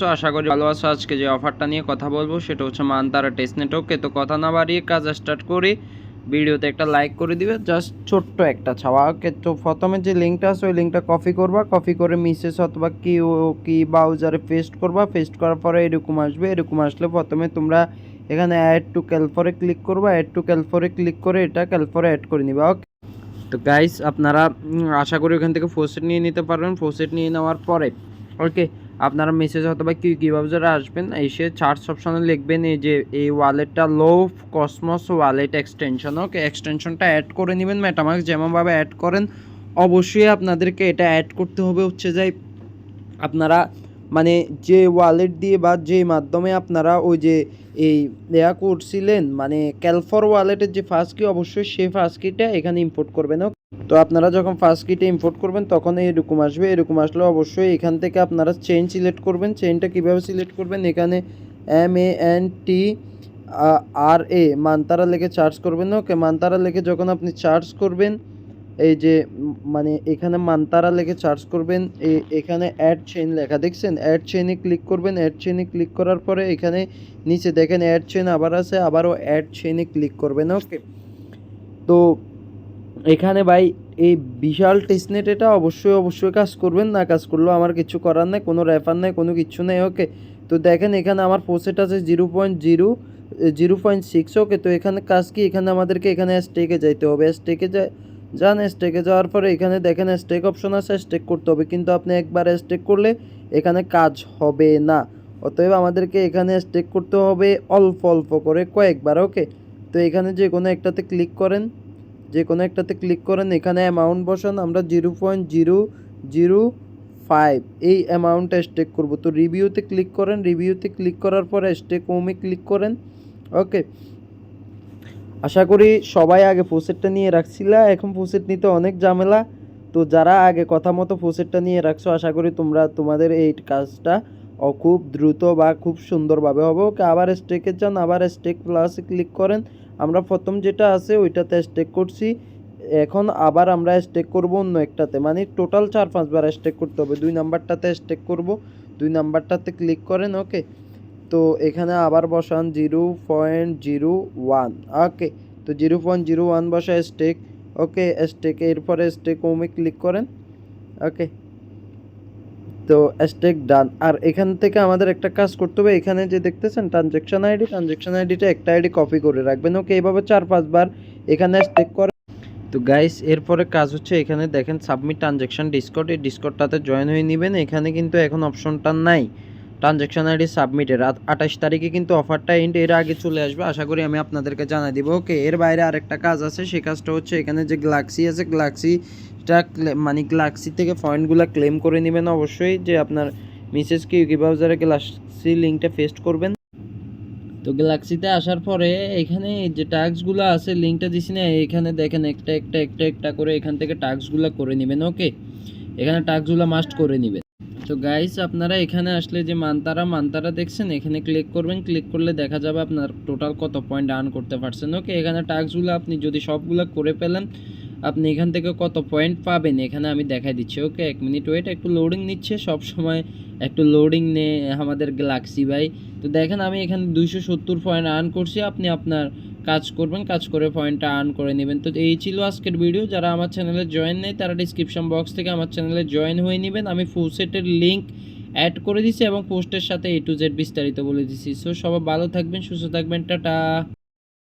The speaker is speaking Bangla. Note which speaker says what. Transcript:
Speaker 1: আছো? আশা করি ভালো আছো। আজকে যে অফারটা নিয়ে কথা বলবো সেটা হচ্ছে মানতারা টেস্টনেট। ওকে, তো কথা না বাড়িয়ে কাজ স্টার্ট করি। ভিডিওতে একটা লাইক করে দিবে, জাস্ট ছোট্ট একটা ছাওয়া। ওকে, তো প্রথমে যে লিঙ্কটা আছে ওই লিঙ্কটা কপি করবা, কপি করে মিসেস অথবা কি ব্রাউজারে পেস্ট করবা। পেস্ট করার পরে এরকম আসবে। এরকম আসলে প্রথমে তোমরা এখানে অ্যাড টু ক্যালফরে ক্লিক করবা। অ্যাড টু ক্যালফরে ক্লিক করে এটা ক্যালফরে অ্যাড করে নিবা। ওকে, তো গাইস আপনারা আশা করি ওখান থেকে ফোসেট নিয়ে নিতে পারবেন। ফোসেট নিয়ে নেওয়ার পরে ওকে, আপনারা মেসেজ অথবা কীভাবে যারা আসবেন, এসে সার্চ অপশনে লিখবেন এই যে এই ওয়ালেটটা লোভ কসমস ওয়ালেট এক্সটেনশন। ওকে, এক্সটেনশনটা অ্যাড করে নেবেন মেটামাস্ক যেমনভাবে অ্যাড করেন। অবশ্যই আপনাদেরকে এটা অ্যাড করতে হবে হচ্ছে যে আপনারা মানে যে ওয়ালেট দিয়ে বা যে মাধ্যমে আপনারা ওই যে এই দেয়া করছিলেন মানে ক্যালফর ওয়ালেটের যে ফার্স্ট কি, অবশ্যই সেই ফার্স্ট কিটা এখানে ইম্পোর্ট করবেন। তো আপনারা যখন ফার্স্ট কিটা ইম্পোর্ট করবেন তখন এরকম আসবে। এরকম আসলে অবশ্যই এখান থেকে আপনারা চেইন সিলেক্ট করবেন। চেইনটা কীভাবে সিলেক্ট করবেন, এখানে MANTRA মানতারা লিখে চার্জ করবেন। ওকে, মানতারা লিখে যখন আপনি চার্জ করবেন এই যে মানে এখানে মানতারা লিখে চার্জ করবেন, এখানে অ্যাড চেইন লেখা দেখছেন, অ্যাড চেইনে ক্লিক করবেন। অ্যাড চেইনে ক্লিক করার পরে এখানে নিচে দেখেন অ্যাড চেইন আবার আছে, আবারও অ্যাড চেইনে ক্লিক করবেন। ওকে, তো এখানে ভাই এই বিশাল টেস্টনেট এটা অবশ্যই কাজ করবেন। না কাজ করলেও আমার কিছু করার নেই, কোনো রেফার নেই, কোনো কিছু নেই। ওকে, তো দেখেন এখানে আমার প্রসেট আছে 0.6। ওকে, তো এখানে কাজ কি, এখানে আমাদেরকে এখানে স্টেকে যাইতে হবে। স্টেকে যান। স্টেকে যাওয়ার পরে এখানে দেখেন স্টেক অপশন আছে, স্টেক করতে হবে। কিন্তু আপনি একবার স্টেক করলে এখানে কাজ হবে না, অতএব আমাদেরকে এখানে স্টেক করতে হবে অল্প অল্প করে কয়েকবার। ওকে, তো এখানে যে কোনো একটাতে ক্লিক করেন, এখানে অ্যামাউন্ট বসান। আমরা 0.005 এই অ্যামাউন্টটা স্টেক করব। তো রিভিউতে ক্লিক করেন। রিভিউতে ক্লিক করার পরে স্টেক হোমে ক্লিক করেন। ওকে, আশা করি সবাই আগে প্রসেসটা নিয়ে রাখছিলা, এখন প্রসেস নিতে অনেক ঝামেলা। তো যারা আগে কথা মতো প্রসেসটা নিয়ে রাখছো আশা করি তোমাদের এই কাজটা খুব দ্রুত বা খুব সুন্দরভাবে হবে। ওকে, আবার স্টেকে যান, আবার স্টেক প্লাসে ক্লিক করেন। আমরা প্রথম যেটা আছে ওইটাতে স্টেক করছি, এখন আবার আমরা স্টেক করব অন্য একটাতে, মানে টোটাল 4-5 বার স্টেক করতে হবে। 2 নাম্বারটাতে স্টেক করব, 2 নাম্বারটাতে ক্লিক করেন। ওকে, তো এখানে আবার বসান 0.01। ওকে, তো 0.01 বসায় স্টেক। ওকে, স্টেক এরপরে স্টেক হোমে ক্লিক করেন। ওকে, তো স্টেক ডান। আর এখান থেকে আমাদের একটা কাজ করতে হবে, এখানে যে দেখতেছেন ট্রানজ্যাকশন আইডিটা একটা আইডি কপি করে রাখবেন। ওকে, এইভাবে 4-5 বার এখানে স্টেক করে। তো গাইস এরপরে কাজ হচ্ছে এখানে দেখেন সাবমিট ট্রানজ্যাকশন ডিসকর্ড, এই ডিসকর্ডটাতে জয়েন হয়ে নেবেন। এখানে কিন্তু এখন অপশনটা নাই ট্রানজ্যাকশন আইডি সাবমিটের। 28 তারিখে কিন্তু অফারটা এন্ড, এর আগে চলে আসবে, আশা করি আমি আপনাদেরকে জানাই দিব। ওকে, এর বাইরে আরেকটা কাজ আছে, সেই কাজটা হচ্ছে এখানে যে গ্যালাক্সি আছে, গ্যালাক্সিটা মানে গ্যালাক্সি থেকে পয়েন্টগুলো ক্লেম করে নেবেন। অবশ্যই যে আপনার মিসেস ব্রাউজারে গ্যালাক্সি লিঙ্কটা পেস্ট করবেন। তো গ্যালাক্সিতে আসার পরে এখানে যে টাস্কগুলো আছে লিঙ্কটা দিছি না, এখানে দেখেন একটা করে এখান থেকে টাস্কগুলো করে নেবেন। ওকে, এখানে টাস্কগুলো মাস্ট করে নেবেন। তো গাইস আপনারা এখানে আসলে যে মানতারা দেখছেন, এখানে ক্লিক করবেন। ক্লিক করলে দেখা যাবে আপনার টোটাল কত পয়েন্ট আর্ন করতে পারছেন। ওকে, এখানে টাস্কগুলো আপনি যদি সবগুলো করে ফেলেন আপনি এখান থেকে কত পয়েন্ট পাবেন এখানে আমি দেখাই দিচ্ছি। ওকে, 1 মিনিট ওয়েট, একটু লোডিং নিচ্ছে, সব সময় একটু লোডিং নে আমাদের গ্যালাক্সি ভাই। তো দেখেন আমি এখানে 270 পয়েন্ট আর্ন করছি। আপনি আপনার কাজ করবেন, কাজ করে পয়েন্টটা আর্ন করে নেবেন। তো এই ছিল আজকের ভিডিও। যারা আমার চ্যানেলে জয়েন নেই তারা ডিসক্রিপশন বক্স থেকে আমার চ্যানেলে জয়েন হয়ে নেবেন। আমি ফুল সেটের লিঙ্ক অ্যাড করে দিছি এবং পোস্টের সাথে A to Z বিস্তারিত বলে দিছি। সো সবাই ভালো থাকবেন, সুস্থ থাকবেন, টাটা।